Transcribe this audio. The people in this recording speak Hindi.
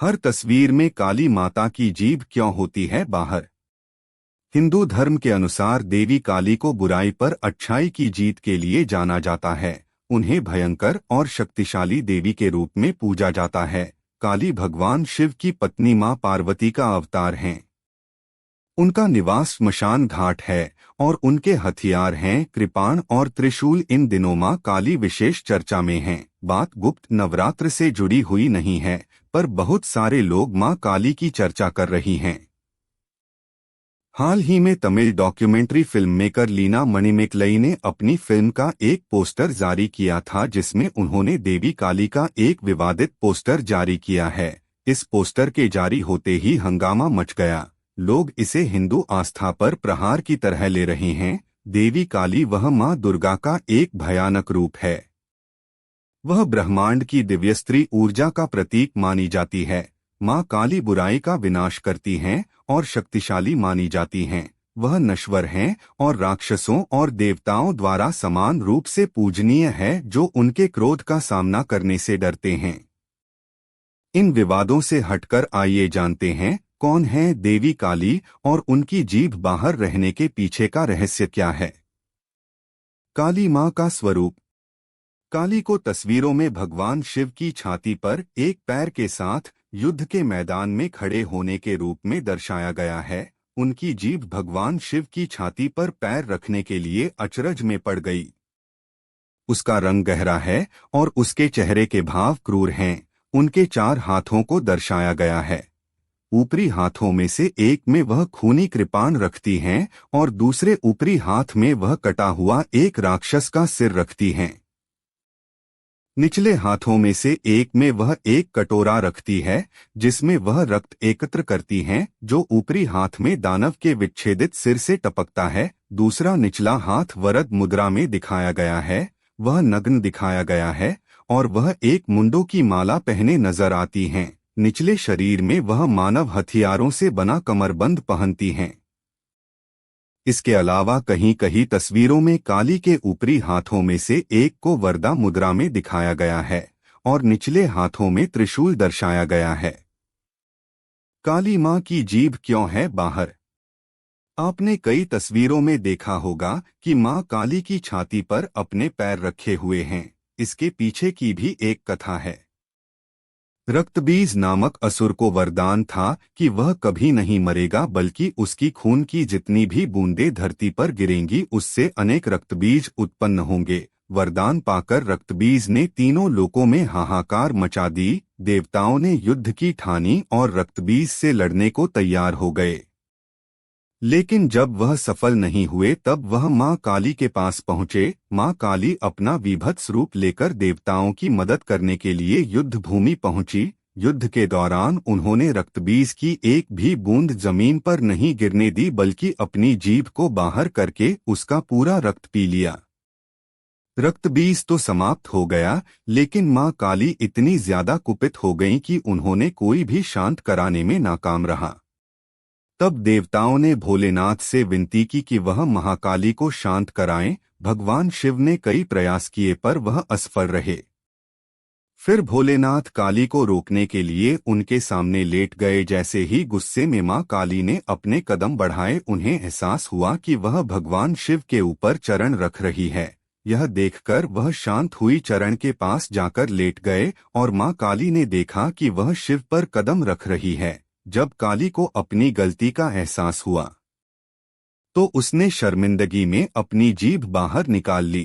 हर तस्वीर में काली माता की जीभ क्यों होती है बाहर? हिंदू धर्म के अनुसार देवी काली को बुराई पर अच्छाई की जीत के लिए जाना जाता है। उन्हें भयंकर और शक्तिशाली देवी के रूप में पूजा जाता है। काली भगवान शिव की पत्नी मां पार्वती का अवतार हैं। उनका निवास स्मशान घाट है और उनके हथियार हैं कृपाण और त्रिशूल। इन दिनों मां काली विशेष चर्चा में हैं। बात गुप्त नवरात्र से जुड़ी हुई नहीं है, पर बहुत सारे लोग मां काली की चर्चा कर रही हैं। हाल ही में Tamil documentary film maker Leena Manimekalai ने अपनी फिल्म का एक पोस्टर जारी किया था, जिसमें उन्होंने देवी काली का एक विवादित पोस्टर जारी किया है। इस पोस्टर के जारी होते ही हंगामा मच गया। लोग इसे हिंदू आस्था पर प्रहार की तरह ले रहे हैं। देवी काली वह मां दुर्गा का एक भयानक रूप है। वह ब्रह्मांड की दिव्य स्त्री ऊर्जा का प्रतीक मानी जाती है। मां काली बुराई का विनाश करती हैं और शक्तिशाली मानी जाती हैं। वह नश्वर हैं और राक्षसों और देवताओं द्वारा समान रूप से पूजनीय है, जो उनके क्रोध का सामना करने से डरते हैं। इन विवादों से हटकर आइए जानते हैं कौन है देवी काली और उनकी जीभ बाहर रहने के पीछे का रहस्य क्या है। काली मां का स्वरूप। काली को तस्वीरों में भगवान शिव की छाती पर एक पैर के साथ युद्ध के मैदान में खड़े होने के रूप में दर्शाया गया है। उनकी जीभ भगवान शिव की छाती पर पैर रखने के लिए अचरज में पड़ गई। उसका रंग गहरा है और उसके चेहरे के भाव क्रूर हैं। उनके 4 हाथों को दर्शाया गया है। ऊपरी हाथों में से एक में वह खूनी कृपाण रखती हैं और दूसरे ऊपरी हाथ में वह कटा हुआ एक राक्षस का सिर रखती हैं। निचले हाथों में से एक में वह एक कटोरा रखती है, जिसमें वह रक्त एकत्र करती हैं, जो ऊपरी हाथ में दानव के विच्छेदित सिर से टपकता है। दूसरा निचला हाथ वरद मुद्रा में दिखाया गया है। वह नग्न दिखाया गया है और वह एक मुंडों की माला पहने नजर आती हैं। निचले शरीर में वह मानव हथियारों से बना कमरबंद पहनती हैं। इसके अलावा कहीं कहीं तस्वीरों में काली के ऊपरी हाथों में से एक को वरदा मुद्रा में दिखाया गया है और निचले हाथों में त्रिशूल दर्शाया गया है। काली मां की जीभ क्यों है बाहर? आपने कई तस्वीरों में देखा होगा कि मां काली की छाती पर अपने पैर रखे हुए हैं। इसके पीछे की भी एक कथा है। रक्तबीज नामक असुर को वरदान था कि वह कभी नहीं मरेगा, बल्कि उसकी खून की जितनी भी बूंदें धरती पर गिरेंगी उससे अनेक रक्तबीज उत्पन्न होंगे। वरदान पाकर रक्तबीज ने तीनों लोकों में हाहाकार मचा दी। देवताओं ने युद्ध की ठानी और रक्तबीज से लड़ने को तैयार हो गए। लेकिन जब वह सफल नहीं हुए तब वह मां काली के पास पहुंचे। मां काली अपना विभत्स रूप लेकर देवताओं की मदद करने के लिए युद्ध भूमि पहुंची। युद्ध के दौरान उन्होंने रक्तबीज की एक भी बूंद जमीन पर नहीं गिरने दी, बल्कि अपनी जीभ को बाहर करके उसका पूरा रक्त पी लिया। रक्तबीज तो समाप्त हो गया, लेकिन मां काली इतनी ज्यादा कुपित हो गईं कि उन्होंने कोई भी शांत कराने में नाकाम रहा। तब देवताओं ने भोलेनाथ से विनती की कि वह महाकाली को शांत कराएं। भगवान शिव ने कई प्रयास किए पर वह असफल रहे। फिर भोलेनाथ काली को रोकने के लिए उनके सामने लेट गए। जैसे ही गुस्से में मां काली ने अपने कदम बढ़ाए, उन्हें एहसास हुआ कि वह भगवान शिव के ऊपर चरण रख रही है। यह देखकर वह शांत हुई चरण के पास जाकर लेट गए और मां काली ने देखा कि वह शिव पर कदम रख रही है। जब काली को अपनी गलती का एहसास हुआ तो उसने शर्मिंदगी में अपनी जीभ बाहर निकाल ली।